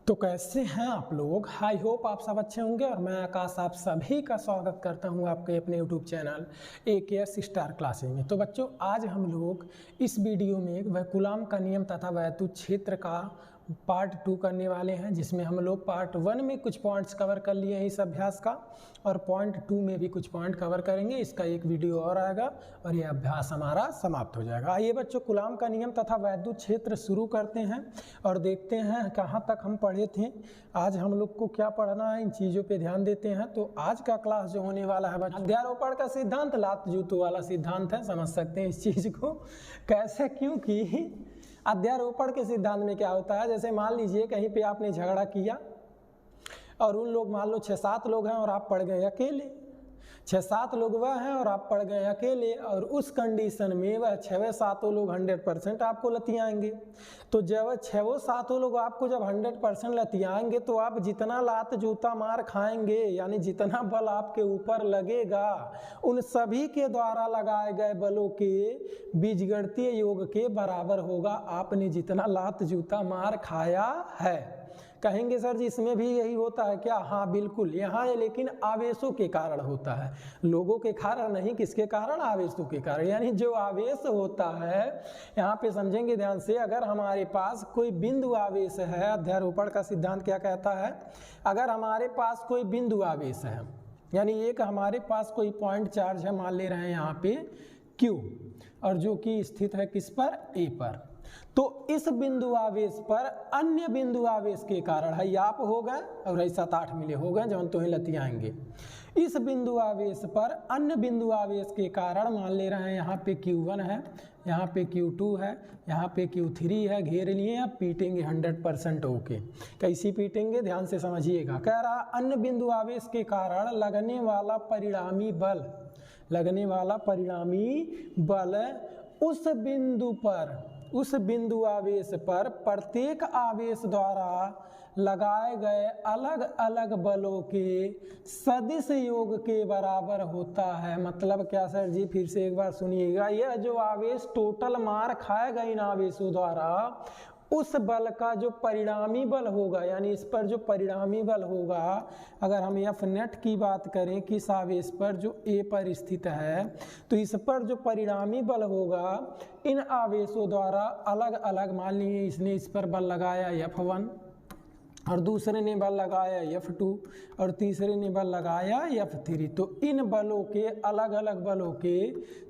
तो कैसे हैं आप लोग। आई होप आप सब अच्छे होंगे और मैं आकाश आप सभी का स्वागत करता हूं आपके अपने YouTube channel AKS star classes में। तो बच्चों, आज हम लोग इस वीडियो में वह कूलाम का नियम तथा वैद्युत क्षेत्र का पार्ट 2 करने वाले हैं, जिसमें हम लोग पार्ट 1 में कुछ पॉइंट्स कवर कर लिए हैं इस अभ्यास का, और पॉइंट 2 में भी कुछ पॉइंट कवर करेंगे। इसका एक वीडियो और आएगा और यह अभ्यास हमारा समाप्त हो जाएगा। आइए बच्चों, कूलाम का नियम तथा वैद्युत क्षेत्र शुरू करते हैं और देखते हैं कहाँ तक हम पढ़े थे। आज हम लोग को क्या पढ़ना है, इन चीज़ों पे ध्यान देते हैं। तो आज का क्लास जो होने वाला है बच्चों, अध्यारोपण का सिद्धांत लात जूतों वाला सिद्धांत है। समझ सकते हैं इस चीज़ को कैसे, क्योंकि अध्यारोपण के सिद्धांत में क्या होता है, जैसे मान लीजिए कहीं पे आपने झगड़ा किया और उन लोग मान लो 6-7 लोग हैं और आप पड़ गए अकेले। 6-7 लोग वह हैं और आप पड़ गए अकेले, और उस कंडीशन में वह 6-7 लोग 100% आपको लतियाएंगे। तो जब 6-7 लोग आपको जब 100% लतियाएंगे तो आप जितना लात जूता मार खाएंगे, यानी जितना बल आपके ऊपर लगेगा, उन सभी के द्वारा लगाए गए बलों के बीजगणितीय योग के बराबर होगा आपने जितना लात जूता मार खाया है। कहेंगे सर जी इसमें भी यही होता है क्या? हाँ बिल्कुल, यहाँ है, लेकिन आवेशों के कारण होता है, लोगों के कारण नहीं। किसके कारण? आवेशों के कारण। यानी जो आवेश होता है, यहाँ पे समझेंगे ध्यान से, अगर हमारे पास कोई बिंदु आवेश है, अध्यारोपण का सिद्धांत क्या कहता है, अगर हमारे पास कोई बिंदु आवेश है, यानी एक हमारे पास कोई पॉइंट चार्ज है, मान ले रहे हैं यहाँ पे Q, और जो कि स्थित है किस पर? A पर। तो इस बिंदु आवेश पर अन्य बिंदु आवेश के कारण है आप हो गए और 7-8 मिले हो गए जब तुम्हें लतियाएंगे। इस बिंदु आवेश पर अन्य बिंदु आवेश के कारण मान ले रहे हैं यहाँ पे Q1 है, यहाँ पे Q2 है, यहाँ पे Q3 है, घेर लिए। अब पीटेंगे 100% होके। कैसी पीटेंगे ध्यान से समझिएगा। कह रहा अन्य बिंदु आवेश के कारण लगने वाला परिणामी बल, लगने वाला परिणामी बल उस बिंदु आवेश पर प्रत्येक आवेश द्वारा लगाए गए अलग अलग बलों के सदिश योग के बराबर होता है। मतलब क्या सर जी? फिर से एक बार सुनिएगा। यह जो आवेश टोटल मार खाएगा इन आवेशों द्वारा, उस बल का जो परिणामी बल होगा, यानी इस पर जो परिणामी बल होगा, अगर हम F नेट की बात करें कि इस आवेश पर जो A पर स्थित है, तो इस पर जो परिणामी बल होगा इन आवेशों द्वारा अलग अलग, मान लीजिए इसने इस पर बल लगाया F1 और दूसरे ने बल लगाया F2 और तीसरे ने बल लगाया F3, तो इन बलों के अलग अलग बलों के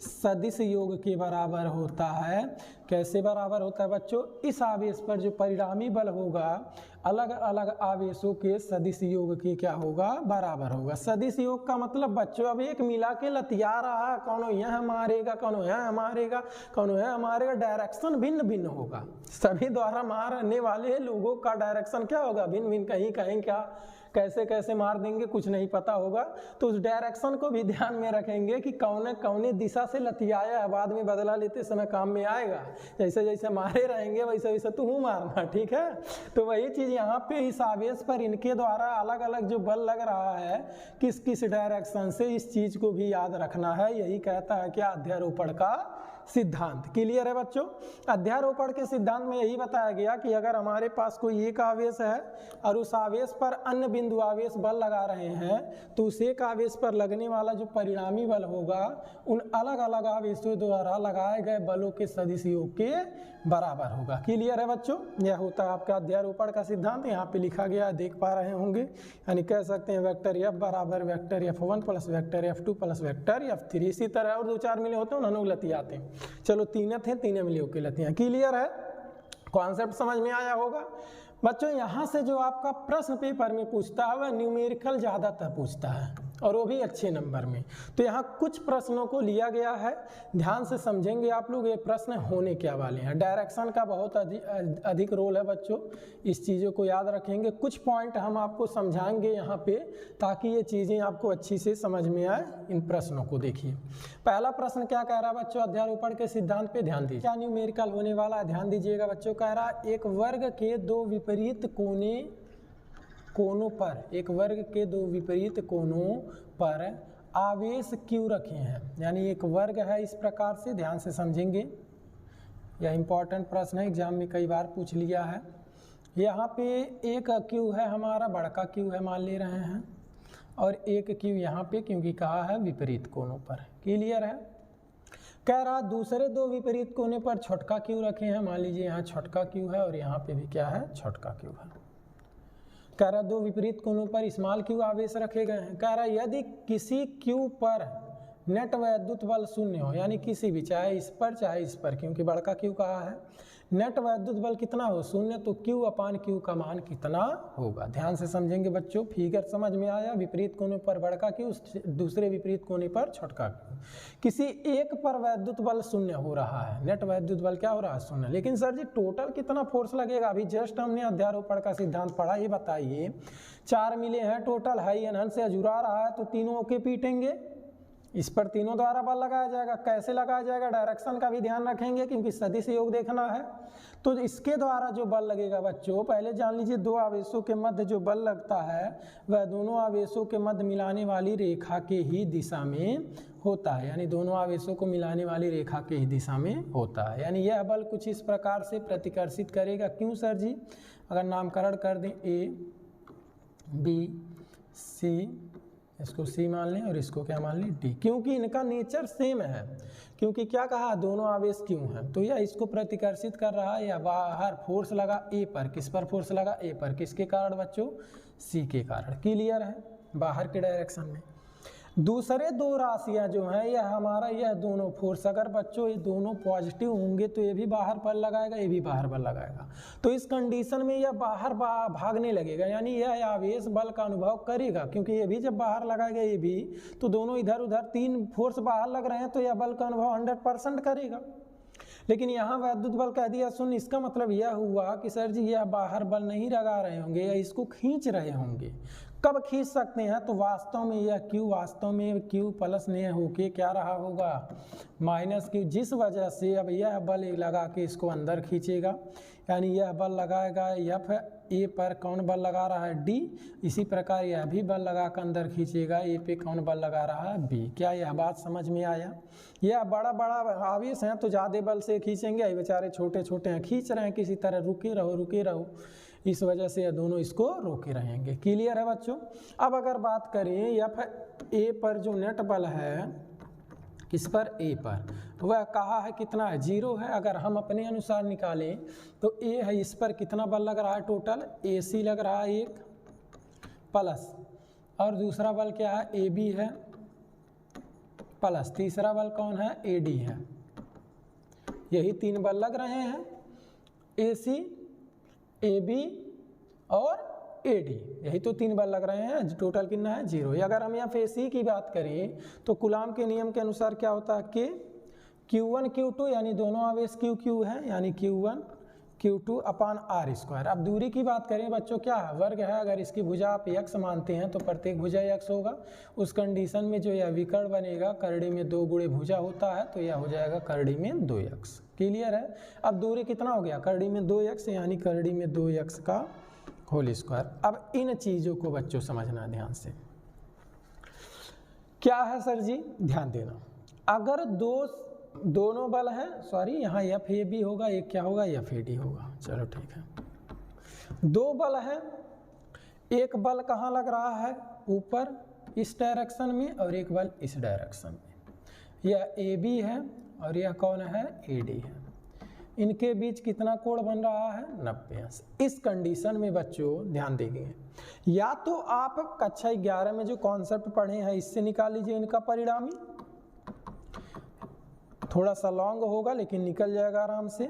सदिश योग के बराबर होता है। कैसे बराबर होता है बच्चों? इस आवेश पर जो परिणामी बल होगा अलग अलग आवेशों के सदिश योग के क्या होगा? बराबर होगा। सदिश योग का मतलब बच्चों, अब एक मिला के लतिया रहा है, कौनो यहाँ मारेगा, कौनो यहाँ मारेगा, कौनो यहाँ मारेगा, डायरेक्शन भिन्न भिन्न होगा। सभी द्वारा मारने वाले लोगों का डायरेक्शन क्या होगा? भिन्न भिन्न। कहीं कहीं क्या कैसे कैसे मार देंगे कुछ नहीं पता होगा। तो उस डायरेक्शन को भी ध्यान में रखेंगे कि कौने दिशा से लतियाया है, बाद में बदला लेते समय काम में आएगा। जैसे जैसे मारे रहेंगे वैसे वैसे तू मारना, ठीक है। तो वही चीज़ यहाँ पे इस आवेश पर इनके द्वारा अलग अलग जो बल लग रहा है किस किस डायरेक्शन से, इस चीज़ को भी याद रखना है। यही कहता है क्या? अध्यारोपण का सिद्धांत। क्लियर है बच्चों? अध्यारोपण के सिद्धांत में यही बताया गया कि अगर हमारे पास कोई एक आवेश है और उस आवेश पर अन्य बिंदु आवेश बल लगा रहे हैं, तो उस एक आवेश पर लगने वाला जो परिणामी बल होगा उन अलग अलग आवेशों द्वारा लगाए गए बलों के सदिश योग के बराबर होगा। क्लियर है बच्चों? यह होता है आपका अध्यारोपण का सिद्धांत। यहाँ पे लिखा गया है, देख पा रहे होंगे। यानी कह सकते हैं वेक्टर F बराबर vector F1 plus vector F2 plus vector F3। इसी तरह और 2-4 मिले होते हैं, उन्होंने लतियाते हैं। चलो तीन थे, तीन मिले होके लतियाँ। क्लियर है? कॉन्सेप्ट समझ में आया होगा बच्चों। यहाँ से जो आपका प्रश्न पेपर में पूछता है वह न्यूमेरिकल ज़्यादातर पूछता है, और वो भी अच्छे नंबर में। तो यहाँ कुछ प्रश्नों को लिया गया है, ध्यान से समझेंगे आप लोग ये प्रश्न होने क्या वाले हैं। डायरेक्शन का बहुत अधिक रोल है बच्चों, इस चीज़ों को याद रखेंगे। कुछ पॉइंट हम आपको समझाएंगे यहाँ पे, ताकि ये चीज़ें आपको अच्छी से समझ में आए। इन प्रश्नों को देखिए। पहला प्रश्न क्या कह रहा है बच्चों? अध्यारोपण के सिद्धांत पे ध्यान दीजिए। क्या न्यूमेरिकल होने वाला है, ध्यान दीजिएगा बच्चों। कह रहा एक वर्ग के दो विपरीत कोनों पर, एक वर्ग के दो विपरीत कोनों पर आवेश Q रखे हैं। यानी एक वर्ग है इस प्रकार से, ध्यान से समझेंगे। यह इंपॉर्टेंट प्रश्न है, एग्जाम में कई बार पूछ लिया है। यहाँ पे एक क्यू है हमारा, बड़का क्यू है मान ले रहे हैं, और एक क्यू यहाँ पे क्योंकि कहा है विपरीत कोनों पर। क्लियर है? कह रहा दूसरे दो विपरीत कोने पर छोटका क्यू रखे हैं, मान लीजिए यहाँ छोटका क्यू है और यहाँ पे भी क्या है, छोटका क्यू है। कह रहा दो विपरीत कोनों पर स्मॉल क्यू आवेश रखे गए हैं। कह रहा यदि किसी क्यू पर नेट वैद्युत बल शून्य हो, यानी किसी भी, चाहे इस पर, क्योंकि बड़का क्यू कहा है, नेट वैद्युत बल कितना हो, शून्य, तो क्यू अपान क्यू का मान कितना होगा। ध्यान से समझेंगे बच्चों, फिगर समझ में आया। विपरीत कोने पर बड़का क्यू, दूसरे विपरीत कोने पर छोटका क्यू। किसी एक पर वैद्युत बल शून्य हो रहा है, नेट वैद्युत बल क्या हो रहा है, शून्य। लेकिन सर जी टोटल कितना फोर्स लगेगा, अभी जस्ट हमने अध्यारोपण का सिद्धांत पढ़ा, ये बताइए। 4 मिले हैं टोटल, हाई एनहन से जुड़ा रहा है तो तीनों के पीटेंगे, इस पर तीनों द्वारा बल लगाया जाएगा। कैसे लगाया जाएगा, डायरेक्शन का भी ध्यान रखेंगे क्योंकि सदिश योग देखना है। तो इसके द्वारा जो बल लगेगा बच्चों, पहले जान लीजिए, दो आवेशों के मध्य जो बल लगता है वह दोनों आवेशों के मध्य मिलाने वाली रेखा के ही दिशा में होता है, यानी दोनों आवेशों को मिलाने वाली रेखा के ही दिशा में होता है। यानी यह बल कुछ इस प्रकार से प्रतिकर्षित करेगा। क्यों सर जी, अगर नामकरण कर दें ए बी सी, इसको सी मान लें और इसको क्या मान लें, डी, क्योंकि इनका नेचर सेम है। क्योंकि क्या कहा, दोनों आवेश क्यों हैं, तो यह इसको प्रतिकर्षित कर रहा है। या बाहर फोर्स लगा ए पर, किस पर फोर्स लगा, ए पर, किसके कारण बच्चों, सी के कारण। क्लियर है, बाहर के डायरेक्शन में। दूसरे दो राशियां जो हैं, यह हमारा, यह दोनों फोर्स, अगर बच्चों ये दोनों पॉजिटिव होंगे तो ये भी बाहर बल लगाएगा, ये भी बाहर बल लगाएगा। तो इस कंडीशन में यह बाहर भागने लगेगा, यानी यह आवेश बल का अनुभव करेगा, क्योंकि ये भी जब बाहर लगाएगा ये भी, तो दोनों इधर उधर तीन फोर्स बाहर लग रहे हैं, तो यह बल का अनुभव 100% करेगा। लेकिन यहाँ वैद्युत बल कह दिया शून्य, इसका मतलब यह हुआ कि सर जी यह बाहर बल नहीं लगा रहे होंगे या इसको खींच रहे होंगे। कब खींच सकते हैं, तो वास्तव में यह क्यू, वास्तव में क्यू प्लस ने होके क्या रहा होगा, माइनस क्यू, जिस वजह से अब यह बल लगा के इसको अंदर खींचेगा। यानी यह बल लगाएगा एफ ए पर, कौन बल लगा रहा है, डी। इसी प्रकार यह भी बल लगा कर अंदर खींचेगा, ए पे कौन बल लगा रहा है, बी। क्या यह बात समझ में आया? यह बड़ा बड़ा आवेश है तो ज़्यादा बल से खींचेंगे, ये बेचारे छोटे छोटे हैं, खींच रहे हैं किसी तरह, रुके रहो रुके रहो, इस वजह से दोनों इसको रोके रहेंगे। क्लियर है बच्चों? अब अगर बात करें एफ ए पर जो नेट बल है, किस पर, ए पर, वह कहा है कितना है, 0 है। अगर हम अपने अनुसार निकालें तो ए है, इस पर कितना बल लग रहा है, टोटल ए सी लग रहा है 1 प्लस, और दूसरा बल क्या है, ए बी है प्लस, तीसरा बल कौन है, ए डी है। यही 3 बल लग रहे हैं, ए सी, ए बी और ए डी, यही तो 3 बल लग रहे हैं। टोटल कितना है, 0। अगर हम यहाँ पे सी की बात करें तो कूलाम के नियम के अनुसार क्या होता है कि Q1 Q2, यानी दोनों आवेश Q Q है, यानी Q1 Q2 upon R square. अब दूरी की बात करें बच्चों, क्या है, वर्ग है। अगर इसकी भुजा आप x मानते हैं तो प्रत्येक भुजा x होगा। उस कंडीशन में जो यह विकर्ण बनेगा, करड़ी में 2 गुणे भुजा होता है, तो यह हो जाएगा करड़ी में 2x। क्लियर है? अब दूरी कितना हो गया, करड़ी में 2x, यानी करड़ी में 2x का होल स्क्वायर। अब इन चीज़ों को बच्चों समझना ध्यान से, क्या है सर जी, ध्यान देना। अगर दोनों बल हैं, सॉरी यहाँ एफ ए बी होगा, एक क्या होगा, एफ ए डी होगा, चलो ठीक है। 2 बल हैं, एक बल कहाँ लग रहा है, ऊपर इस डायरेक्शन में, और एक बल इस डायरेक्शन में। यह ए बी है और यह कौन है, ए डी है। इनके बीच कितना कोण बन रहा है, 90 अंश। इस कंडीशन में बच्चों ध्यान देंगे, या तो आप कक्षा 11 में जो कॉन्सेप्ट पढ़े हैं इससे निकाल लीजिए इनका परिणामी, थोड़ा सा लॉन्ग होगा लेकिन निकल जाएगा आराम से,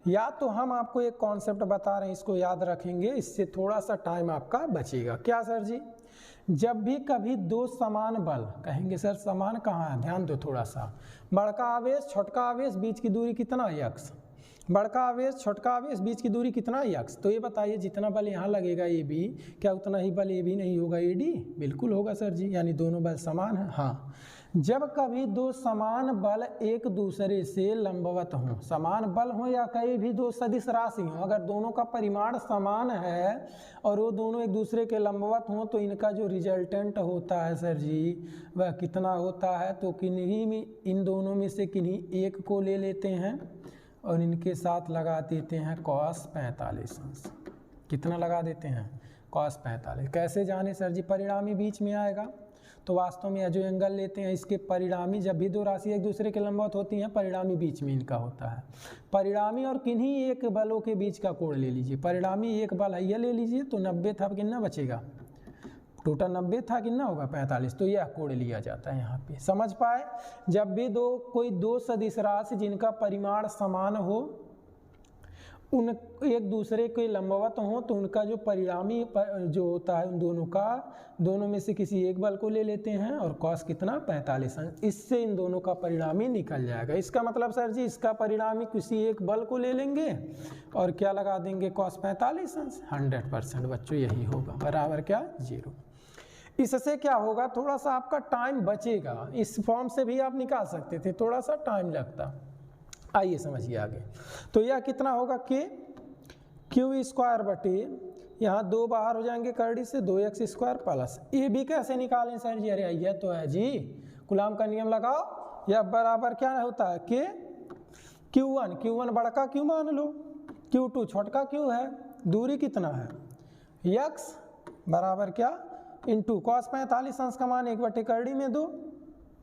या तो हम आपको एक कॉन्सेप्ट बता रहे हैं, इसको याद रखेंगे, इससे थोड़ा सा टाइम आपका बचेगा। क्या सर जी, जब भी कभी 2 समान बल, कहेंगे सर समान कहाँ है, ध्यान दो थोड़ा सा, बड़का आवेश छोटका आवेश बीच की दूरी कितना, x, बड़का आवेश छोटका आवेश बीच की दूरी कितना, x। तो ये बताइए जितना बल यहाँ लगेगा ए बी, क्या उतना ही बल ए बी नहीं होगा, ए डी? बिल्कुल होगा सर जी, यानी दोनों बल समान है। हाँ, जब कभी 2 समान बल एक दूसरे से लंबवत हों, समान बल हो या कई भी 2 सदिश राशि हों, अगर दोनों का परिमाण समान है और वो दोनों एक दूसरे के लंबवत हों, तो इनका जो रिजल्टेंट होता है सर जी वह कितना होता है, तो किन्हीं में, इन दोनों में से किन्हीं एक को ले लेते हैं और इनके साथ लगा देते हैं cos 45 अंश। कितना लगा देते हैं cos 45। कैसे जाने सर जी, परिणामी बीच में आएगा। तो वास्तव में जो एंगल लेते हैं इसके परिणामी, जब भी दो राशि एक दूसरे के लंबवत होती हैं परिणामी बीच में इनका होता है। परिणामी और किन्हीं एक बलों के बीच का कोण ले लीजिए। परिणामी एक बल है ये ले लीजिए, तो 90 था, कितना बचेगा, टोटल 90 था, कितना होगा 45, तो यह कोण लिया जाता है यहाँ पे। समझ पाए, जब भी कोई दो सदिश राशि जिनका परिमाण समान हो, उन एक दूसरे के लंबवत हो, तो उनका जो परिणामी जो होता है उन दोनों का, दोनों में से किसी एक बल को ले लेते हैं और कॉस कितना 45 अंश, इससे इन दोनों का परिणामी निकल जाएगा। इसका मतलब सर जी इसका परिणामी किसी एक बल को ले लेंगे और क्या लगा देंगे कॉस 45 अंश। 100% बच्चों यही होगा, बराबर क्या 0। इससे क्या होगा, थोड़ा सा आपका टाइम बचेगा। इस फॉर्म से भी आप निकाल सकते थे, थोड़ा सा टाइम लगता। आइए समझिए आगे। तो यह कितना होगा के क्यू स्क्वायर बटे, यहाँ 2 बाहर हो जाएंगे करड़ी से, 2x स्क्वायर प्लस ए भी कैसे निकालें सर जी, अरे यह तो है जी, कूलम का नियम लगाओ। यह बराबर क्या होता है के Q1 बड़का क्यू मान लो, Q2 छोटका क्यू है, दूरी कितना है x बराबर क्या इंटू कॉस 45 अंश का मान 1 बटे करड़ी में 2,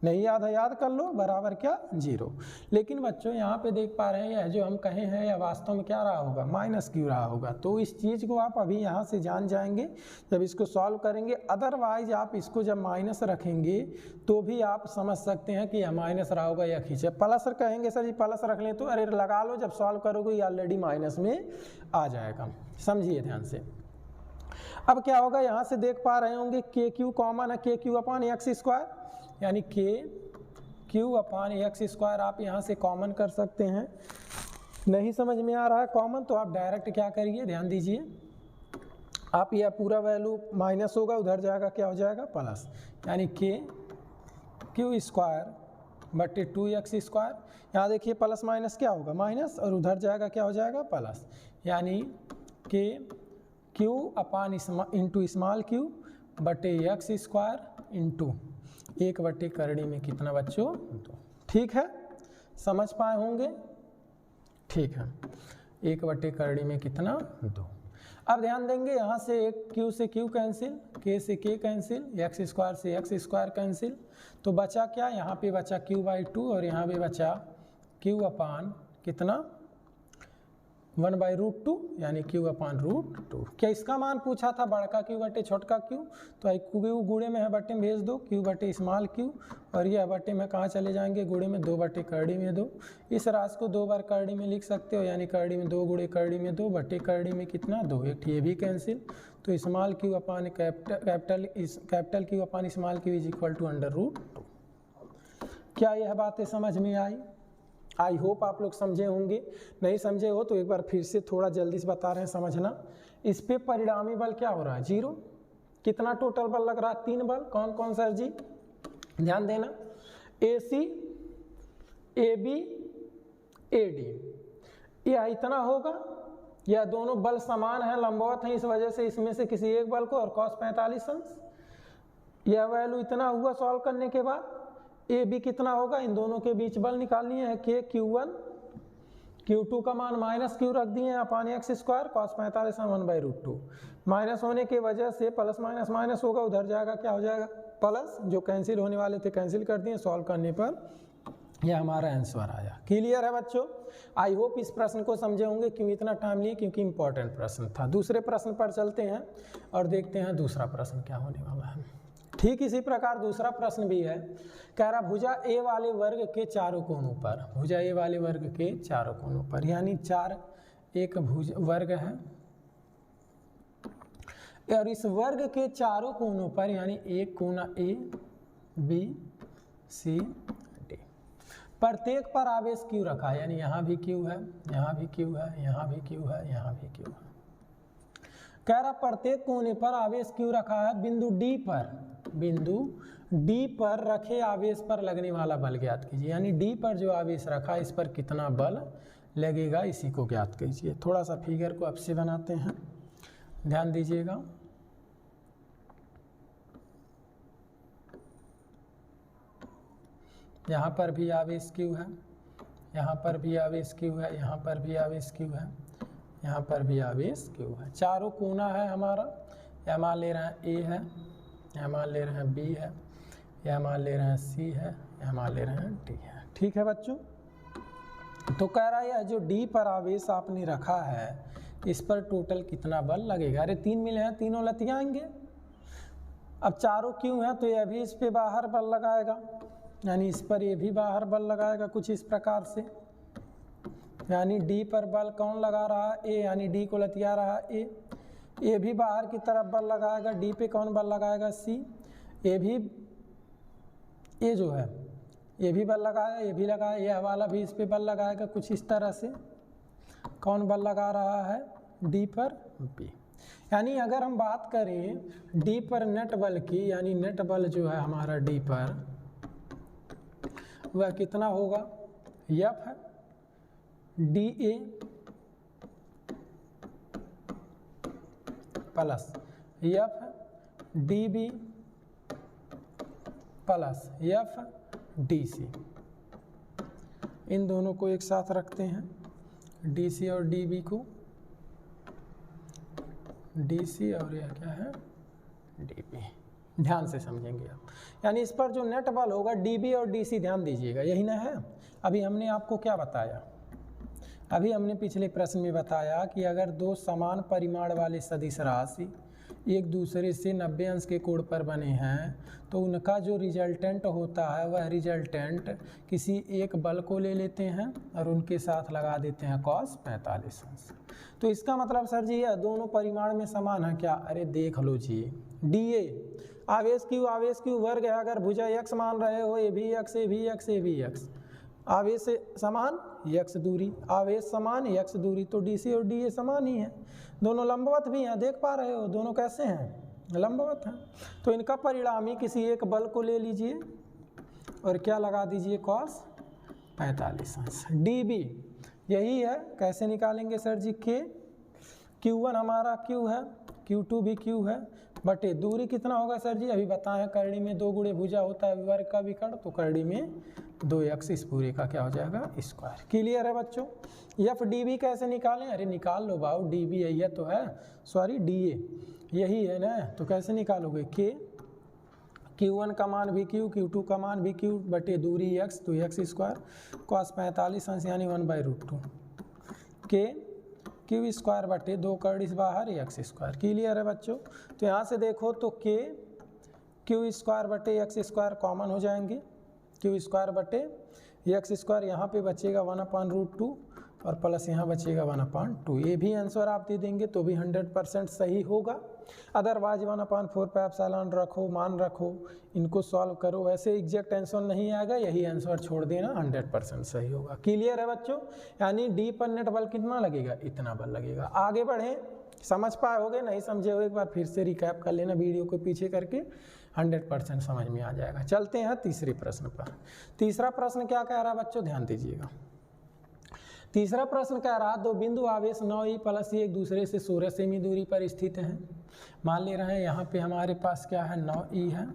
नहीं याद है याद कर लो, बराबर क्या 0। लेकिन बच्चों यहाँ पे देख पा रहे हैं जो हम कहे हैं या वास्तव में क्या रहा होगा, माइनस क्यू रहा होगा। तो इस चीज़ को आप अभी यहाँ से जान जाएंगे जब इसको सॉल्व करेंगे। अदरवाइज आप इसको जब माइनस रखेंगे तो भी आप समझ सकते हैं कि यह माइनस रहा होगा या खींचे। प्लस कहेंगे सर जी प्लस रख लें, तो अरे लगा लो, जब सॉल्व करोगे ये ऑलरेडी माइनस में आ जाएगा। समझिए ध्यान से। अब क्या होगा, यहाँ से देख पा रहे होंगे के क्यू कॉमन है, के क्यू अपॉन एक्स स्क्वायर, यानी के क्यू अपॉन एक्स स्क्वायर आप यहाँ से कॉमन कर सकते हैं। नहीं समझ में आ रहा है कॉमन, तो आप डायरेक्ट क्या करिए, ध्यान दीजिए, आप यह पूरा वैल्यू माइनस होगा, उधर जाएगा क्या हो जाएगा प्लस, यानी के क्यू स्क्वायर बटे 2x स्क्वायर। यहाँ देखिए प्लस माइनस क्या होगा माइनस, और उधर जाएगा क्या हो जाएगा प्लस, यानी के Q upon into small Q बटे एक्स स्क्वायर इंटू 1 बटे करड़ी में कितना बच्चों 2। ठीक है, समझ पाए होंगे, ठीक है, 1 बटे करड़ी में कितना 2। अब ध्यान देंगे यहाँ से एक क्यू से क्यू कैंसिल, के से के कैंसिल, एक्स स्क्वायर से एक्स स्क्वायर कैंसिल, तो बचा क्या, यहाँ पे बचा q/2 और यहाँ पे बचा q अपान कितना 1/√2, यानी q/√2। क्या इसका मान पूछा था, बड़का क्यू बटे छोटका क्यू, तो क्यू गुणे में है बटे में भेज दो, क्यू बटे स्मॉल क्यू, और यह बटे में कहाँ चले जाएंगे गुणे में, 2 बटे करड़ी में 2। इस राशि को 2 बार करड़ी में लिख सकते हो, यानी करड़ी में 2 गुणे करड़ी में 2 बटे करड़ी में कितना 2, एक ये भी कैंसिल, तो small Q upon capital Q upon small Q is equal to √2। क्या यह बातें समझ में आई? आई होप आप लोग समझे होंगे। नहीं समझे हो तो एक बार फिर से थोड़ा जल्दी से बता रहे हैं समझना। इस पे परिणामी बल क्या हो रहा है 0। कितना टोटल बल लग रहा है 3 बल। कौन कौन सर जी, ध्यान देना, AC AB AD, यह इतना होगा। यह दोनों बल समान हैं, लंबवत हैं, इस वजह से इसमें से किसी एक बल को, और cos 45 अंश, यह वैल्यू इतना हुआ सॉल्व करने के बाद। ए बी कितना होगा, इन दोनों के बीच बल निकालनी है, के Q1 Q2 का मान माइनस क्यू रख दिए अपान एक्स स्क्वायर, cos 45 1/√2। माइनस होने की वजह से प्लस माइनस माइनस होगा, उधर जाएगा क्या हो जाएगा प्लस, जो कैंसिल होने वाले थे कैंसिल कर दिए। सॉल्व करने पर यह हमारा आंसर आया। क्लियर है बच्चों? आई होप इस प्रश्न को समझे होंगे। क्यों इतना टाइम लिए, क्योंकि इंपॉर्टेंट प्रश्न था। दूसरे प्रश्न पर चलते हैं और देखते हैं दूसरा प्रश्न क्या होने वाला है। ठीक इसी प्रकार दूसरा प्रश्न भी है, कह रहा भुजा ए वाले वर्ग के चारों कोनों पर, भुजा ए वाले वर्ग के चारों कोनों पर, यानी 4 एक भुज वर्ग है, और इस वर्ग के चारों कोनों पर, यानी एक कोना A B C D, प्रत्येक पर आवेश Q रखा है, यानी यहाँ भी Q है, यहाँ भी Q है, यहाँ भी Q है, यहाँ भी Q है। कह रहा प्रत्येक कोने पर आवेश Q रखा है, बिंदु D पर, बिंदु D पर रखे आवेश पर लगने वाला बल ज्ञात कीजिए। यानी D पर जो आवेश रखा है इस पर कितना बल लगेगा, इसी को ज्ञात कीजिए। थोड़ा सा फिगर को आपसे बनाते हैं, ध्यान दीजिएगा। यहाँ पर भी आवेश Q है, यहाँ पर भी आवेश Q है, यहाँ पर भी आवेश Q है, यहाँ पर भी आवेश Q है। चारों कोना है हमारा, या मान ले रहे हैं A है, या मान ले रहे हैं B है, या मान ले रहे हैं C है, या मान ले रहे हैं D है। ठीक है बच्चों, तो कह रहा है जो D पर आवेश आपने रखा है इस पर टोटल कितना बल लगेगा। अरे 3 मिले हैं, तीनों लतियाएंगे। अब चारों क्यों हैं तो ये भी इस पे बाहर बल लगाएगा, यानी इस पर ये भी बाहर बल लगाएगा कुछ इस प्रकार से। यानी D पर बल कौन लगा रहा है, A, यानी D को लतिया रहा है A भी बाहर की तरफ बल लगाएगा, D पे कौन बल लगाएगा, C। A जो है ये भी बल लगाया, ये भी लगाया, ये वाला भी इस पे बल लगाएगा कुछ इस तरह से। कौन बल लगा रहा है, D पर B। यानी अगर हम बात करें D पर नेट बल की, यानी नेट बल जो है हमारा D पर वह कितना होगा, F है DA plus F DB plus F DC। इन दोनों को एक साथ रखते हैं, DC और DB को, DC और यह क्या है DB। ध्यान से समझेंगे आप, यानी इस पर जो नेट बल होगा DB और DC, ध्यान दीजिएगा, यही ना है। अभी हमने आपको क्या बताया, अभी हमने पिछले प्रश्न में बताया कि अगर दो समान परिमाण वाले सदिश राशि एक दूसरे से 90 अंश के कोण पर बने हैं तो उनका जो रिजल्टेंट होता है वह रिजल्टेंट किसी एक बल को ले लेते हैं और उनके साथ लगा देते हैं cos 45 अंश। तो इसका मतलब सर जी यह दोनों परिमाण में समान है क्या, अरे देख लो जी, DA आवेश Q वर्ग है, अगर भुजा x मान रहे हो ये भी x, आवेश समान x दूरी, आवेश समान x दूरी, तो DC और DA समान ही है, दोनों लंबवत भी हैं, देख पा रहे हो दोनों कैसे हैं, लंबवत हैं। तो इनका परिणामी किसी एक बल को ले लीजिए और क्या लगा दीजिए cos 45 अंश। DB यही है, कैसे निकालेंगे सर जी, Q1 हमारा Q है, Q2 भी Q है, बटे दूरी कितना होगा सर जी, अभी बताएं, करड़ी में 2 गुणे भुजा होता है वर्ग का विकर्ण, तो करड़ी में 2x, इस पूरे का क्या हो जाएगा स्क्वायर। क्लियर है बच्चों। FDB कैसे निकालें, अरे निकाल लो बाबू, DB यही तो है, सॉरी DA यही है ना, तो कैसे निकालोगे, Q1 का मान भी Q, Q2 का मान भी Q, बटे दूरी x, तो x स्क्वायर, cos 45 अंश यानी 1/√2, Q स्क्वायर बटे 2 करड़ी से बाहर x स्क्वायर। क्लियर है बच्चों। तो यहाँ से देखो तो Q स्क्वायर बटे x स्क्वायर कॉमन हो जाएंगे, Q स्क्वायर बटे x स्क्वायर, यहाँ पे बचेगा 1/√2 और प्लस यहाँ बचेगा 1/2। ये भी आंसर आप दे देंगे तो भी 100% सही होगा। अदरवाइज 1/4 पे एप्सिलॉन रखो, मान रखो, इनको सॉल्व करो, वैसे एग्जैक्ट आंसर नहीं आएगा, यही आंसर छोड़ देना, 100% सही होगा। क्लियर है बच्चों। यानी D पर नेट बल कितना लगेगा, इतना बल लगेगा। आगे बढ़े, समझ पाए होगे, नहीं समझे हो एक बार फिर से रिकैप कर लेना वीडियो को पीछे करके, 100% समझ में आ जाएगा। चलते हैं तीसरे प्रश्न पर। तीसरा प्रश्न क्या कह रहा है बच्चों, ध्यान दीजिएगा। तीसरा प्रश्न कह रहा, दो बिंदु आवेश 9e + E एक दूसरे से 16 सेमी दूरी पर स्थित हैं। मान ले रहे हैं यहाँ पे हमारे पास क्या है, 9e है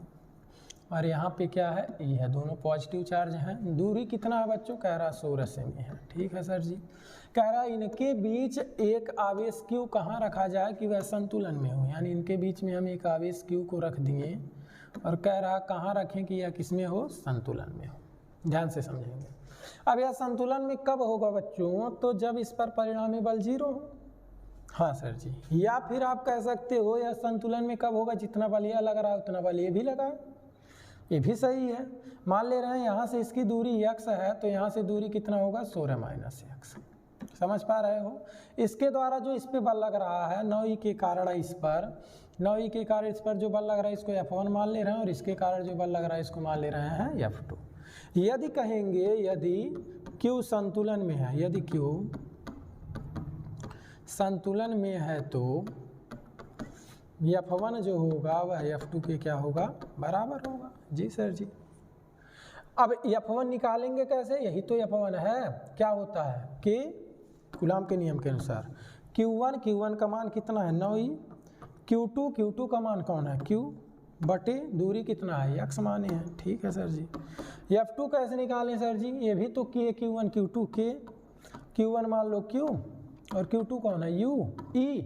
और यहाँ पे क्या है, E है, दोनों पॉजिटिव चार्ज हैं। दूरी कितना है बच्चों, कह रहा 16 सेमी है। ठीक है सर जी। कह रहा इनके बीच एक आवेश Q कहाँ रखा जाए कि वह संतुलन में हो, यानी इनके बीच में हम एक आवेश Q को रख दिए और कह रहा कहाँ रखें कि यह किस में हो, संतुलन में हो। ध्यान से समझेंगे। अब यह संतुलन में कब होगा बच्चों, तो जब इस पर परिणामी बल 0 हो। हाँ सर जी। या फिर आप कह सकते हो यह संतुलन में कब होगा, जितना बल यह लग रहा है उतना बल ये भी लगा है, ये भी सही है। मान ले रहे हैं यहाँ से इसकी दूरी x है तो यहाँ से दूरी कितना होगा, 16 - x। समझ पा रहे हो। इसके द्वारा जो इस पे बल लग रहा है 9e के कारण, इस पर 9e के कारण इस पर जो बल लग रहा है इसको F1 मान ले रहे हैं और इसके कारण जो बल लग रहा है इसको मान ले रहे हैं F2। यदि कहेंगे यदि Q संतुलन में है, यदि Q संतुलन में है तो F1 जो होगा वह F2 के क्या होगा, बराबर होगा। जी सर जी। अब F1 निकालेंगे कैसे, यही तो F1 है। क्या होता है कि कूलॉम के नियम के अनुसार Q1 का मान कितना है, 9e, Q2 का मान कौन है, Q, बटे दूरी कितना है, x माने हैं। ठीक है सर जी। F2 कैसे निकालें सर जी, ये भी तो Q1 Q2 Q1 मान लो Q और Q2 कौन है, U E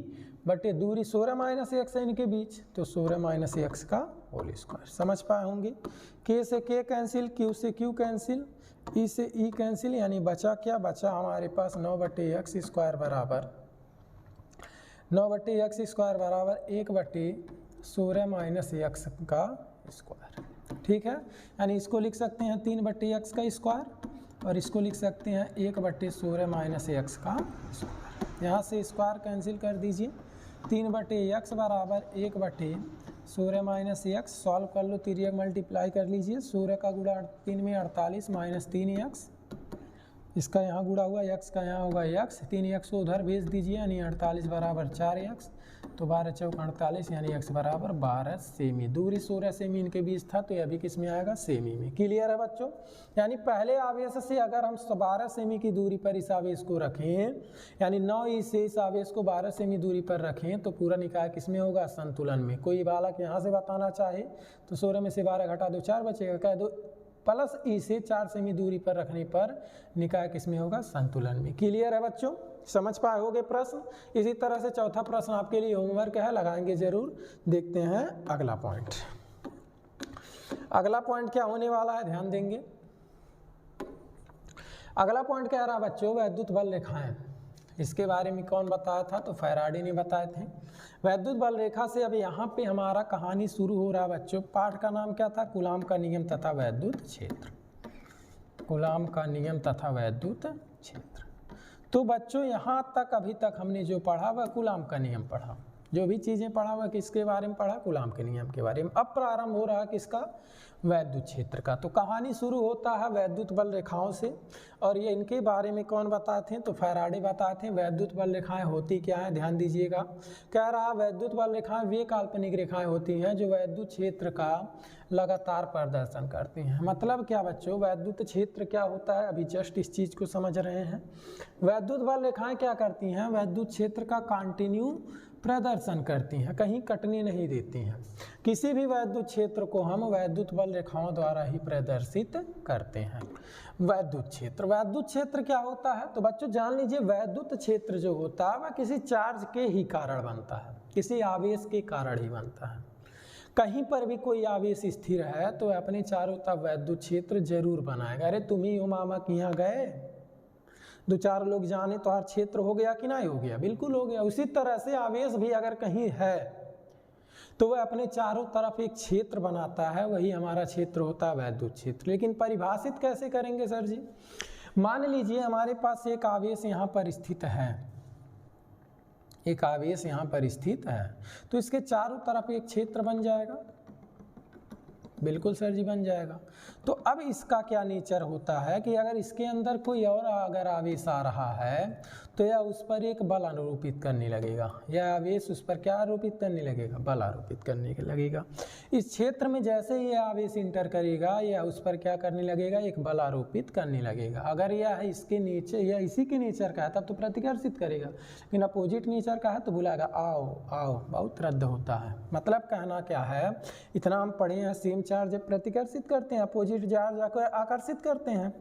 बटे दूरी 16 माइनस एक्स है इनके बीच, तो 16 माइनस एक्स का होल स्क्वायर। समझ पाए होंगे। K से K कैंसिल, Q से Q कैंसिल, E से E कैंसिल, यानी बचा क्या, बचा हमारे पास 9 बटे एक्स स्क्वायर बराबर 9 बटे एक्स स्क्वायर बराबर 1 बटे 16 माइनस एक्स का स्क्वायर। ठीक है, यानी इसको लिख सकते हैं 3 बटे एक्स का स्क्वायर और इसको लिख सकते हैं 1 बटे 16 माइनस एक्स का स्क्वायर। यहाँ से स्क्वायर कैंसिल कर दीजिए, 3 बटे एक्स बराबर 1 बटे 16 माइनस एक्स, सॉल्व कर लो, 3 मल्टीप्लाई कर लीजिए, 16 का गुणा 3 में 48 माइनस 3 एक्स, इसका यहाँ गुणा हुआ, एक्स का यहाँ होगा एक्स, 3 एक्स को उधर भेज दीजिए, यानी 48 बराबर 4 एक्स, तो 12 चौक 48, यानी एक्स बराबर 12 सेमी। दूरी 16 सेमी इनके बीच था, तो यह भी किस में आएगा, सेमी में। क्लियर है बच्चों। यानी पहले आवेश से अगर हम 12 सेमी की दूरी पर इस आवेश को रखें, यानी 9 ई से इस आवेश को 12 सेमी दूरी पर रखें, तो पूरा निकाय किस में होगा, संतुलन में। कोई बालक यहाँ से बताना चाहे तो 16 में से 12 घटा दो 4 बचेगा, कह दो प्लस ई से 4 सेमी दूरी पर रखने पर निकाय किस में होगा, संतुलन में। क्लियर है बच्चों, समझ पाए होगे प्रश्न। इसी तरह से चौथा प्रश्न आपके लिए होमवर्क है, लगाएंगे जरूर। देखते हैं अगला पॉइंट। अगला पॉइंट क्या होने वाला है, ध्यान देंगे। अगला पॉइंट कह रहा है बच्चों, वैद्युत बल रेखाएं। इसके बारे में कौन बताया था, तो फैराडे ने बताए थे। वैद्युत बल रेखा से अब यहाँ पे हमारा कहानी शुरू हो रहा है बच्चों। पाठ का नाम क्या था, कूलाम का नियम तथा वैद्युत क्षेत्र। कूलाम का नियम तथा वैद्युत क्षेत्र। तो बच्चों यहाँ तक अभी तक हमने जो पढ़ा वह कूलाम का नियम पढ़ा, जो भी चीज़ें पढ़ा वह किसके बारे में पढ़ा, कूलाम के नियम के बारे में। अब प्रारंभ हो रहा है किसका, वैद्युत क्षेत्र का। तो कहानी शुरू होता है वैद्युत बल रेखाओं से, और ये इनके बारे में कौन बताते हैं, तो फैराडे बताते हैं। वैद्युत बल रेखाएं होती क्या हैं, ध्यान दीजिएगा। कह रहा वैद्युत बल रेखाएं वे काल्पनिक रेखाएं होती हैं जो वैद्युत क्षेत्र का लगातार प्रदर्शन करती हैं। मतलब क्या बच्चों, वैद्युत क्षेत्र क्या होता है, अभी जस्ट इस चीज़ को समझ रहे हैं। वैद्युत बल रेखाएं क्या करती हैं, वैद्युत क्षेत्र का कंटिन्यू प्रदर्शन करती हैं, कहीं कटने नहीं देती हैं। किसी भी वैद्युत क्षेत्र को हम वैद्युत बल रेखाओं द्वारा ही प्रदर्शित करते हैं। वैद्युत क्षेत्र क्या होता है, तो बच्चों जान लीजिए, वैद्युत क्षेत्र जो होता है वह किसी चार्ज के ही कारण बनता है, किसी आवेश के कारण ही बनता है। कहीं पर भी कोई आवेश स्थिर है तो अपने चारों तरफ वैद्युत क्षेत्र जरूर बनाएगा। अरे तुम ही हो मामा के यहाँ गए, 2-4 लोग जाने तो हर क्षेत्र हो गया कि नहीं हो गया, बिल्कुल हो गया। उसी तरह से आवेश भी अगर कहीं है तो वह अपने चारों तरफ एक क्षेत्र बनाता है, वही हमारा क्षेत्र होता है वैद्युत क्षेत्र। लेकिन परिभाषित कैसे करेंगे सर जी, मान लीजिए हमारे पास एक आवेश यहाँ पर स्थित है, एक आवेश यहाँ पर स्थित है, तो इसके चारों तरफ एक क्षेत्र बन जाएगा। बिल्कुल सर जी बन जाएगा। तो अब इसका क्या नेचर होता है कि अगर इसके अंदर कोई और अगर आवेश आ रहा है तो यह उस पर एक बल आरोपित करने लगेगा, यह आवेश उस पर क्या आरोपित करने लगेगा, बल आरोपित करने के लगेगा। इस क्षेत्र में जैसे ही यह आवेश इंटर करेगा यह उस पर क्या करने लगेगा, एक बल आरोपित करने लगेगा। अगर यह इसके नीचे या इसी के नेचर का है तब तो प्रतिकर्षित करेगा, लेकिन अपोजिट नेचर का है तो बुलाएगा आओ आओ, बहुत रद्द होता है। मतलब कहना क्या है, इतना हम पढ़े हैं, सेम चार्ज प्रतिकर्षित करते हैं, अपोजिट चार्ज आकर्षित करते हैं।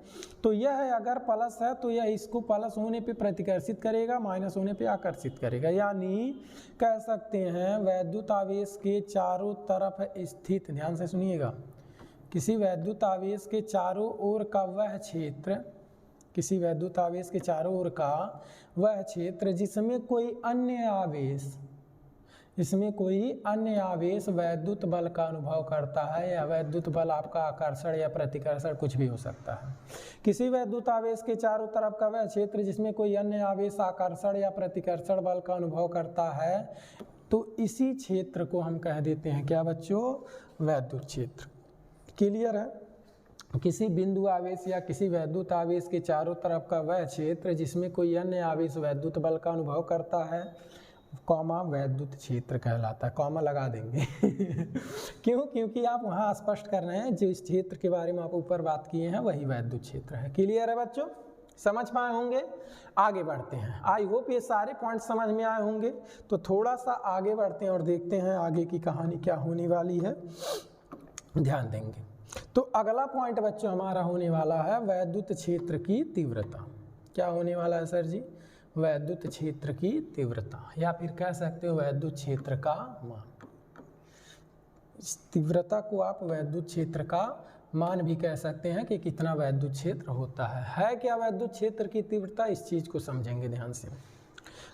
तो यह है अगर प्लस है तो यह इसको प्लस होने पे प्रतिकर्षित करेगा, माइनस होने पे आकर्षित करेगा। यानी कह सकते हैं वैद्युत आवेश के चारों तरफ स्थित, ध्यान से सुनिएगा, किसी वैद्युत आवेश के चारों ओर का वह क्षेत्र, किसी वैद्युत आवेश के चारों ओर का वह क्षेत्र जिसमें कोई अन्य आवेश, इसमें कोई अन्य आवेश वैद्युत बल का अनुभव करता है, या वैद्युत बल आपका आकर्षण या प्रतिकर्षण कुछ भी हो सकता है। किसी वैद्युत आवेश के चारों तरफ का वह क्षेत्र जिसमें कोई अन्य आवेश आकर्षण या प्रतिकर्षण बल का अनुभव करता है, तो इसी क्षेत्र को हम कह देते हैं क्या बच्चों, वैद्युत क्षेत्र। क्लियर है। किसी बिंदु आवेश या किसी वैद्युत आवेश के चारों तरफ का वह क्षेत्र जिसमें कोई अन्य आवेश वैद्युत बल का अनुभव करता है, कॉमा वैद्युत क्षेत्र कहलाता है। कॉमा लगा देंगे क्यों, क्योंकि आप वहाँ स्पष्ट कर रहे हैं जिस क्षेत्र के बारे में आप ऊपर बात किए हैं वही वैद्युत क्षेत्र है। क्लियर है बच्चों, समझ पाए होंगे। आगे बढ़ते हैं, आई होप ये सारे पॉइंट समझ में आए होंगे। तो थोड़ा सा आगे बढ़ते हैं और देखते हैं आगे की कहानी क्या होने वाली है, ध्यान देंगे। तो अगला पॉइंट बच्चों हमारा होने वाला है वैद्युत क्षेत्र की तीव्रता। क्या होने वाला है सर जी, वैद्युत क्षेत्र की तीव्रता, या फिर कह सकते हो वैद्युत क्षेत्र का मान। इस तीव्रता को आप वैद्युत क्षेत्र का मान भी कह सकते हैं कि कितना वैद्युत क्षेत्र होता है क्या वैद्युत क्षेत्र की तीव्रता, इस चीज को समझेंगे ध्यान से,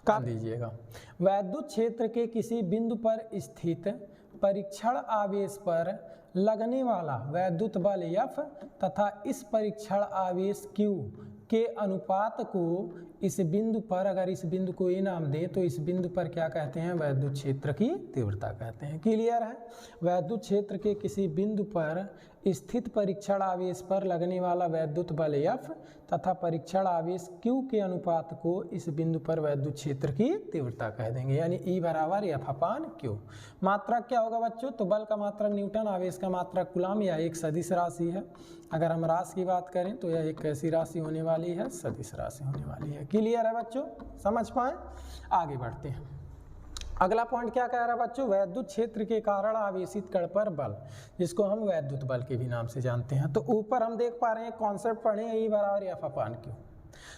काम दीजिएगा। वैद्युत क्षेत्र के किसी बिंदु पर स्थित परीक्षण आवेश पर लगने वाला वैद्युत बल F तथा इस परीक्षण आवेश Q के अनुपात को इस बिंदु पर, अगर इस बिंदु को ए नाम दें तो इस बिंदु पर क्या कहते हैं, वैद्युत क्षेत्र की तीव्रता कहते हैं। क्लियर है। वैद्युत क्षेत्र के किसी बिंदु पर स्थित परीक्षण आवेश पर लगने वाला वैद्युत बल F तथा परीक्षण आवेश Q के अनुपात को इस बिंदु पर वैद्युत क्षेत्र की तीव्रता कह देंगे, यानी E बराबर F/Q। मात्रक क्या होगा बच्चों, तो बल का मात्रक न्यूटन, आवेश का मात्रक कूलम, या एक सदिश राशि है। अगर हम राशि की बात करें तो यह एक कैसी राशि होने वाली है, सदिश राशि होने वाली है। क्लियर है बच्चों, समझ पाए। आगे बढ़ते हैं। अगला पॉइंट क्या कह रहा है बच्चों, वैद्युत क्षेत्र के कारण आवेशित कण पर बल, जिसको हम वैद्युत बल के भी नाम से जानते हैं। तो ऊपर हम देख पा रहे हैं कॉन्सेप्ट पढ़े हैं, E बराबर F/Q।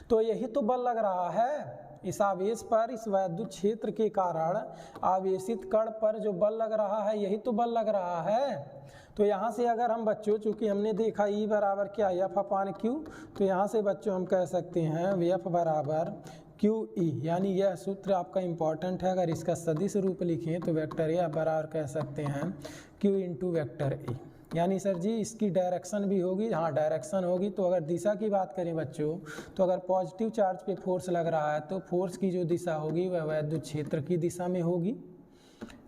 तो यही तो बल लग रहा है इस आवेश पर, इस वैद्युत क्षेत्र के कारण आवेशित कण पर जो बल लग रहा है, यही तो बल लग रहा है। तो यहाँ से अगर हम बच्चों, चूंकि हमने देखा E बराबर क्या F/Q, तो यहाँ से बच्चों हम कह सकते हैं F बराबर QE, यानी यह सूत्र आपका इंपॉर्टेंट है। अगर इसका सदिश रूप लिखें तो वेक्टर F बराबर कह सकते हैं Q इंटू वेक्टर E। यानी सर जी इसकी डायरेक्शन भी होगी, हाँ डायरेक्शन होगी। तो अगर दिशा की बात करें बच्चों, तो अगर पॉजिटिव चार्ज पे फोर्स लग रहा है तो फोर्स की जो दिशा होगी वह वैद्युत क्षेत्र की दिशा में होगी,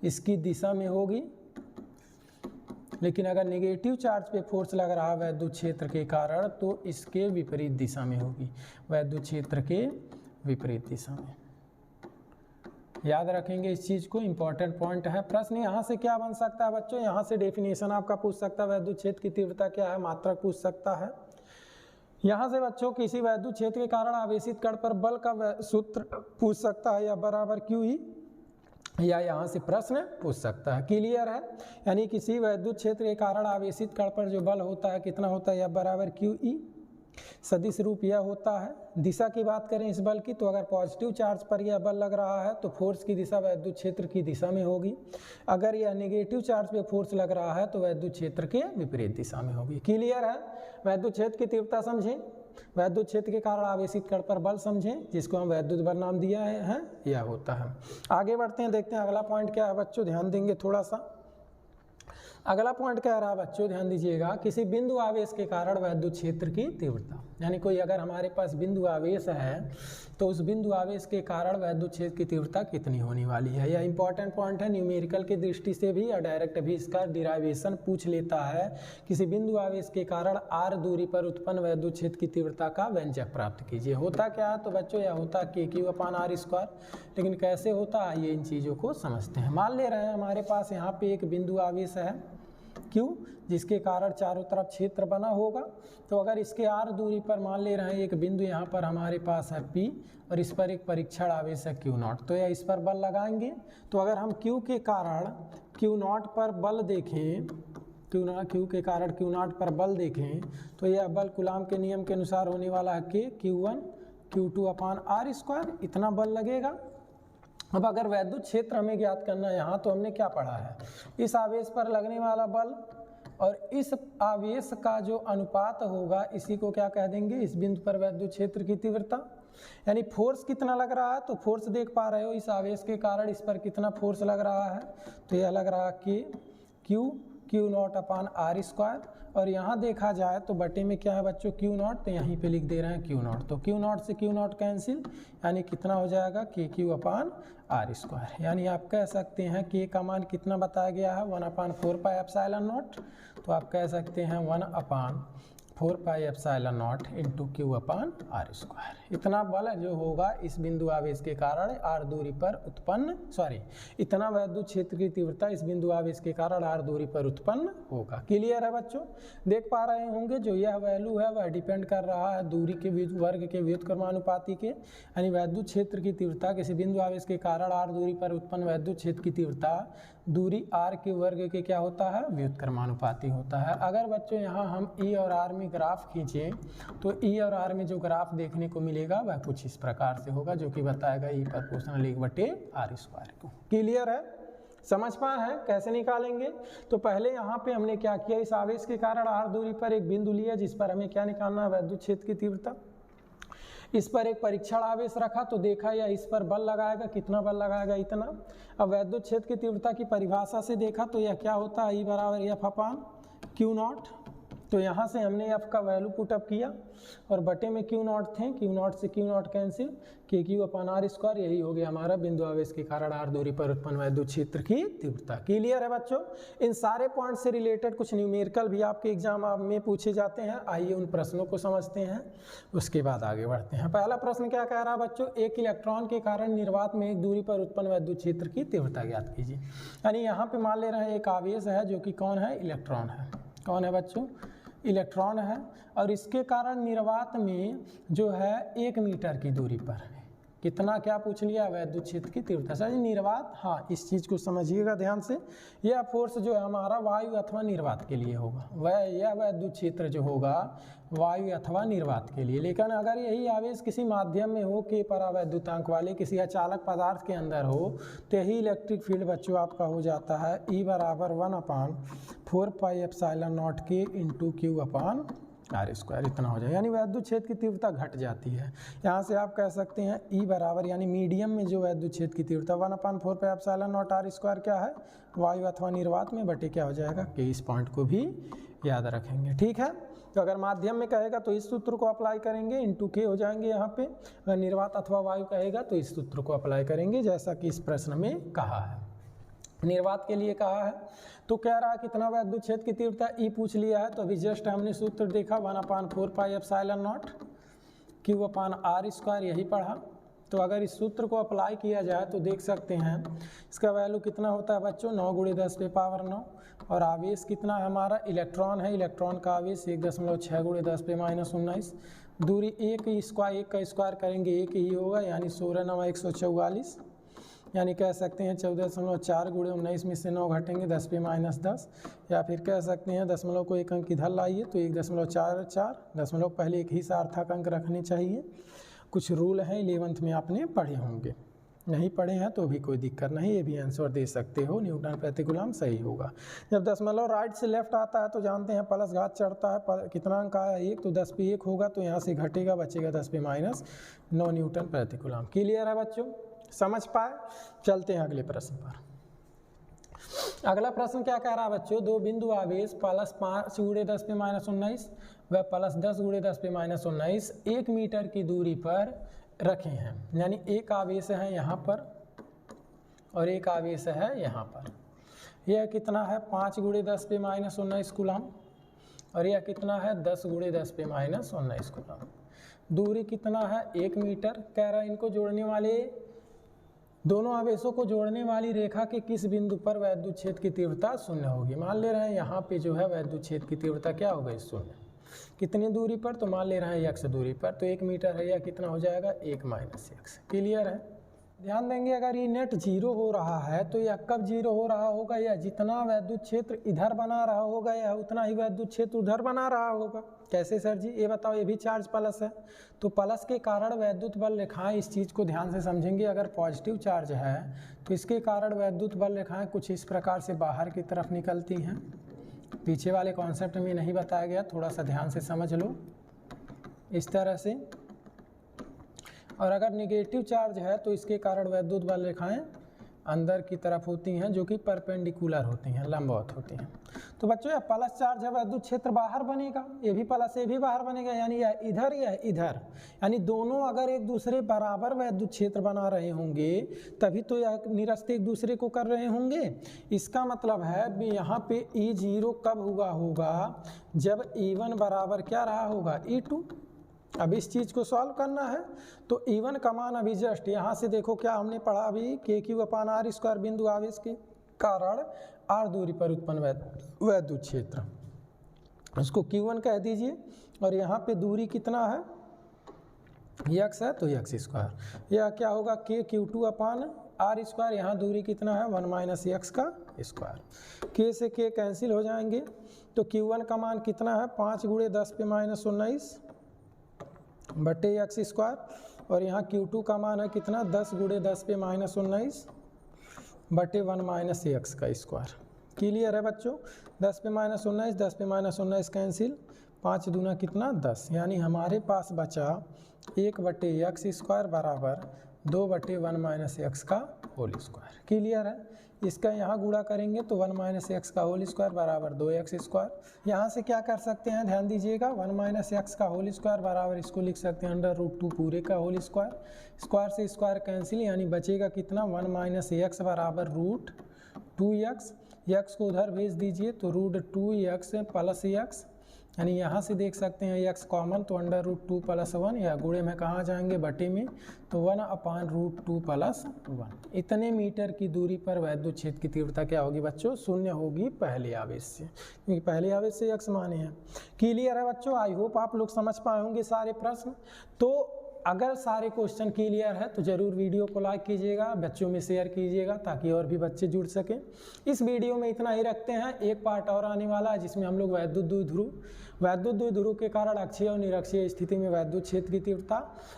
इसकी दिशा में होगी। लेकिन अगर नेगेटिव चार्ज पे फोर्स लग रहा है वैद्युत क्षेत्र के कारण तो इसके विपरीत दिशा में होगी, वैद्युत क्षेत्र के विपरीत दिशा में। याद रखेंगे इस चीज को, इंपॉर्टेंट पॉइंट है। प्रश्न यहाँ से क्या बन सकता है बच्चों, यहाँ से डेफिनेशन आपका पूछ सकता है, वैद्युत क्षेत्र की तीव्रता क्या है, मात्रक पूछ सकता है। यहाँ से बच्चों किसी वैद्युत क्षेत्र के कारण आवेशित कण पर बल का सूत्र पूछ सकता है, या बराबर QE, या यहाँ से प्रश्न पूछ सकता है। क्लियर है। यानी किसी वैद्युत क्षेत्र के कारण आवेशित कण पर जो बल होता है कितना होता है, या बराबर QE। सदिश रूप यह होता है। दिशा की बात करें इस बल की, तो अगर पॉजिटिव चार्ज पर यह बल लग रहा है तो फोर्स की दिशा वैद्युत क्षेत्र की दिशा में होगी। अगर यह नेगेटिव चार्ज पे फोर्स लग रहा है तो वैद्युत क्षेत्र के विपरीत दिशा में होगी। क्लियर है। वैद्युत क्षेत्र की तीव्रता समझें, वैद्युत क्षेत्र के कारण आवेशित कण पर बल समझें, जिसको हम वैद्युत बल नाम दिया है, यह होता है। आगे बढ़ते हैं, देखते हैं अगला पॉइंट क्या है बच्चों, ध्यान देंगे थोड़ा सा। अगला पॉइंट कह रहा है बच्चों, ध्यान दीजिएगा, किसी बिंदु आवेश के कारण वैद्युत क्षेत्र की तीव्रता। यानी कोई अगर हमारे पास बिंदु आवेश है तो उस बिंदु आवेश के कारण वैद्युत क्षेत्र की तीव्रता कितनी होने वाली है। यह इंपॉर्टेंट पॉइंट है, न्यूमेरिकल की दृष्टि से भी, या डायरेक्ट भी इसका डिराइवेशन पूछ लेता है। किसी बिंदु आवेश के कारण r दूरी पर उत्पन्न वैद्युत क्षेत्र की तीव्रता का व्यंजक प्राप्त कीजिए। होता क्या है तो बच्चों यह होता है KQ/r²। लेकिन कैसे होता है, ये इन चीज़ों को समझते हैं। मान ले रहे हैं हमारे पास यहाँ पे एक बिंदु आवेश है Q, जिसके कारण चारों तरफ क्षेत्र बना होगा। तो अगर इसके r दूरी पर मान ले रहे हैं एक बिंदु यहाँ पर हमारे पास है P, और इस पर एक परीक्षण आवेश है Q0, तो यह इस पर बल लगाएंगे। तो अगर हम Q के कारण Q0 पर बल देखें, Q के कारण Q0 पर बल देखें, तो यह बल कूलम के नियम के अनुसार होने वाला है K Q1 Q2/r², इतना बल लगेगा। अब अगर वैद्युत क्षेत्र हमें ज्ञात करना है यहाँ, तो हमने क्या पढ़ा है, इस आवेश पर लगने वाला बल और इस आवेश का जो अनुपात होगा इसी को क्या कह देंगे, इस बिंदु पर वैद्युत क्षेत्र की तीव्रता। यानी फोर्स कितना लग रहा है, तो फोर्स देख पा रहे हो, इस आवेश के कारण इस पर कितना फोर्स लग रहा है, तो यह लग रहा है Q0/r²। और यहाँ देखा जाए तो बटे में क्या है बच्चों, Q0, तो यहीं पे लिख दे रहे हैं Q0। तो Q0 से Q0 कैंसिल, यानी कितना हो जाएगा KQ/r²। यानी आप कह सकते हैं K का मान कितना बताया गया है, 1/4πε0। तो आप कह सकते हैं 1/4πε0 इंटू Q/r²। इतना बल जो होगा इस बिंदु आवेश के कारण r दूरी पर उत्पन्न, इतना वैद्युत क्षेत्र की तीव्रता इस बिंदु आवेश के कारण r दूरी पर उत्पन्न होगा। क्लियर है बच्चों। देख पा रहे होंगे जो यह वैल्यू है वह डिपेंड कर रहा है दूरी के वर्ग के व्युत्क्रमानुपाती के। यानी वैद्युत क्षेत्र की तीव्रता किसी बिंदु आवेश के कारण r दूरी पर उत्पन्न वैद्युत क्षेत्र की तीव्रता दूरी r के वर्ग के क्या होता है, व्युत्क्रमानुपाती होता है। अगर बच्चों यहाँ हम E और R में ग्राफ खींचें तो E और R में जो ग्राफ देखने को मिलेगा वह कुछ इस प्रकार से होगा, जो कि बताएगा E प्रोपोर्शनल 1/r² को। क्लियर है, समझ पाए हैं कैसे निकालेंगे? तो पहले यहाँ पे हमने क्या किया, इस आवेश के कारण r दूरी पर एक बिंदु लिया जिस पर हमें क्या निकालना है, वैद्युत क्षेत्र की तीव्रता। इस पर एक परीक्षण आवेश रखा तो देखा या इस पर बल लगाएगा, कितना बल लगाएगा, इतना। अब वैद्युत क्षेत्र की तीव्रता की परिभाषा से देखा तो यह क्या होता है, E बराबर F/Q0। तो यहाँ से हमने F का वैल्यू पुटअप किया और बटे में Q0 थे, Q0 से Q0 कैंसिल, KQ/r²। यही हो गया हमारा बिंदु आवेश के कारण r दूरी पर उत्पन्न वैद्युत क्षेत्र की तीव्रता। क्लियर है बच्चों? इन सारे पॉइंट से रिलेटेड कुछ न्यूमेरिकल भी आपके एग्जाम में पूछे जाते हैं। आइए उन प्रश्नों को समझते हैं, उसके बाद आगे बढ़ते हैं। पहला प्रश्न क्या कह रहा है बच्चों, एक इलेक्ट्रॉन के कारण निर्वात में एक दूरी पर उत्पन्न वैद्युत क्षेत्र की तीव्रता ज्ञात कीजिए। यानी यहाँ पे मान ले रहे हैं एक आवेश है जो कि कौन है, इलेक्ट्रॉन है। कौन है बच्चों, इलेक्ट्रॉन है, और इसके कारण निर्वात में जो है 1 मीटर की दूरी पर कितना, क्या पूछ लिया, वैद्युत क्षेत्र की तीव्रता। सर निर्वात, हाँ इस चीज़ को समझिएगा ध्यान से, यह फोर्स जो है हमारा वायु अथवा निर्वात के लिए होगा, यह वैद्युत क्षेत्र जो होगा वायु अथवा निर्वात के लिए। लेकिन अगर यही आवेश किसी माध्यम में हो के परावैद्युतांक वाले किसी अचालक पदार्थ के अंदर हो तो यही इलेक्ट्रिक फील्ड बच्चों आपका हो जाता है E बराबर 1/4πε0 K × Q/r²। इतना हो जाए, यानी वैद्युत क्षेत्र की तीव्रता घट जाती है। यहाँ से आप कह सकते हैं E बराबर, यानी मीडियम में जो वैद्युत क्षेत्र की तीव्रता 1/4πε0r² क्या है, वायु अथवा निर्वात में, बटे क्या हो जाएगा K। इस पॉइंट को भी याद रखेंगे, ठीक है। तो अगर माध्यम में कहेगा तो इस सूत्र को अप्लाई करेंगे, × K हो जाएंगे यहाँ पे। अगर निर्वात अथवा वायु कहेगा तो इस सूत्र को अप्लाई करेंगे, जैसा कि इस प्रश्न में कहा है। निर्वात के लिए कहा है तो कह रहा है कितना वैद्युत क्षेत्र की तीव्रता, E पूछ लिया है। तो अभी जस्ट हमने सूत्र देखा 1/4πε0 Q/r², यही पढ़ा। तो अगर इस सूत्र को अप्लाई किया जाए तो देख सकते हैं इसका वैल्यू कितना होता है बच्चों, 9 × 10⁻⁹। और आवेश कितना है हमारा, इलेक्ट्रॉन है, इलेक्ट्रॉन का आवेश 1.6 × 10⁻⁹। दूरी 1 का स्क्वायर करेंगे 1 ही होगा, यानी 16×9 = 144। यानी कह सकते हैं 14.4 × 19 में से 9 घटेंगे 10⁻10, या फिर कह सकते हैं दशमलव को एक अंक इधर लाइए तो 1.44, दशमलव पहले एक ही सार्थक अंक रखने चाहिए। कुछ रूल हैं 11th में आपने पढ़े होंगे, नहीं पढ़े हैं तो भी कोई दिक्कत नहीं, ये भी आंसर दे सकते हो, न्यूटन प्रति कूलम सही होगा। जब दशमलव राइट से लेफ्ट आता है तो जानते हैं प्लस घात चढ़ता है, कितना अंक आया 1, तो 10 पे 1 होगा तो यहाँ से घटेगा, बचेगा 10⁻9 न्यूटन प्रति कूलम। क्लियर है बच्चों, समझ पाए? चलते हैं अगले प्रश्न पर। अगला प्रश्न क्या कह रहा है बच्चों, दो बिंदु आवेश +5 × 10⁻19 व +10 × 10⁻19 1 मीटर की दूरी पर रखे हैं। यानी एक आवेश है यहाँ पर और एक आवेश है यहाँ पर। यह कितना है 5 × 10⁻19 कूलम और यह कितना है 10 × 10⁻19 कूलम। दूरी कितना है 1 मीटर। कह रहा है इनको जोड़ने वाले, दोनों आवेशों को जोड़ने वाली रेखा के किस बिंदु पर वैद्युत क्षेत्र की तीव्रता 0 होगी। मान ले रहे हैं यहाँ पे जो है वैद्युत क्षेत्र की तीव्रता क्या हो गई 0। कितनी दूरी पर, तो मान ले रहे हैं x दूरी पर, तो 1 मीटर है, या कितना हो जाएगा 1 - x। क्लियर है? ध्यान देंगे अगर ये नेट 0 हो रहा है तो यह कब 0 हो रहा होगा, या जितना वैद्युत क्षेत्र इधर बना रहा होगा या उतना ही वैद्युत क्षेत्र उधर बना रहा होगा। कैसे सर जी, ये बताओ। ये भी चार्ज प्लस है तो प्लस के कारण वैद्युत बल रेखाएं, इस चीज़ को ध्यान से समझेंगे। अगर पॉजिटिव चार्ज है तो इसके कारण वैद्युत बल रेखाएं कुछ इस प्रकार से बाहर की तरफ निकलती हैं। पीछे वाले कॉन्सेप्ट में नहीं बताया गया, थोड़ा सा ध्यान से समझ लो इस तरह से। और अगर निगेटिव चार्ज है तो इसके कारण वैद्युत बल रेखाएं अंदर की तरफ होती हैं, जो कि परपेंडिकुलर होती हैं, लंबवत होती हैं। तो बच्चों यह प्लस चार्ज है, वैद्युत क्षेत्र बाहर बनेगा, ये भी प्लस ये भी बाहर बनेगा, यानी यह इधर, यानी दोनों अगर एक दूसरे बराबर वैद्युत क्षेत्र बना रहे होंगे तभी तो यह निरस्त एक दूसरे को कर रहे होंगे। इसका मतलब है यहाँ पे E0 कब हुआ होगा, जब E1 बराबर क्या रहा होगा E2। अब इस चीज़ को सॉल्व करना है तो E1 का मान अभी जस्ट यहाँ से देखो क्या हमने पढ़ा अभी, KQ/r² बिंदु आवेश के कारण r दूरी पर उत्पन्न वैद्युत क्षेत्र, उसको Q1 कह दीजिए। और यहाँ पे दूरी कितना है x है तो x², यह क्या होगा KQ2/r²। आर स्क्वायर, यहाँ दूरी कितना है 1 माइनस एक्स का स्क्वायर। के से के कैंसिल हो जाएंगे तो Q1 का मान कितना है 5 गुणे 10 पे माइनस 19 बटे एक्स स्क्वायर, और यहाँ Q2 का मान है कितना 10 गुणे 10 पे माइनस 19 बटे 1 माइनस एक्स का स्क्वायर। क्लियर है बच्चों? 10 पे माइनस 19, 10 पे माइनस 19 कैंसिल, 5 दूना कितना 10, यानी हमारे पास बचा 1 बटे एक्स स्क्वायर बराबर 2 बटे 1 माइनस एक्स का होल स्क्वायर। क्लियर है? इसका यहाँ गुणा करेंगे तो 1 माइनस एक्स का होल स्क्वायर बराबर 2x स्क्वायर। यहाँ से क्या कर सकते हैं, ध्यान दीजिएगा, 1 माइनस एक्स का होल स्क्वायर बराबर इसको लिख सकते हैं √2 पूरे का होल स्क्वायर। स्क्वायर से स्क्वायर कैंसिल, यानी बचेगा कितना 1 माइनस एक्स बराबर √2x। एक्स को उधर भेज दीजिए तो √2x प्लस एक्स, यानी यहाँ से देख सकते हैं x कॉमन तो √2 प्लस 1, या गुणे में कहाँ जाएंगे बटे में, तो 1/√2 प्लस 1। इतने मीटर की दूरी पर वैद्युत क्षेत्र की तीव्रता क्या होगी बच्चों, शून्य होगी पहले आवेश से, क्योंकि पहले आवेश से x माने हैं। क्लियर है बच्चों? आई होप आप लोग समझ पाए होंगे सारे प्रश्न। तो अगर सारे क्वेश्चन क्लियर है तो ज़रूर वीडियो को लाइक कीजिएगा, बच्चों में शेयर कीजिएगा ताकि और भी बच्चे जुड़ सकें। इस वीडियो में इतना ही रखते हैं, एक पार्ट और आने वाला है जिसमें हम लोग वैद्युत द्विध्रुव के कारण अक्षीय और निरक्षीय स्थिति में वैद्युत क्षेत्र की तीव्रता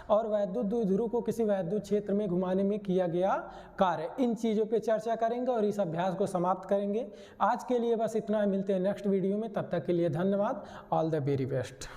और वैद्युत द्विध्रुव को किसी वैद्युत क्षेत्र में घुमाने में किया गया कार्य, इन चीज़ों पे चर्चा करेंगे और इस अभ्यास को समाप्त करेंगे। आज के लिए बस इतना है, मिलते हैं नेक्स्ट वीडियो में, तब तक के लिए धन्यवाद। All the very best.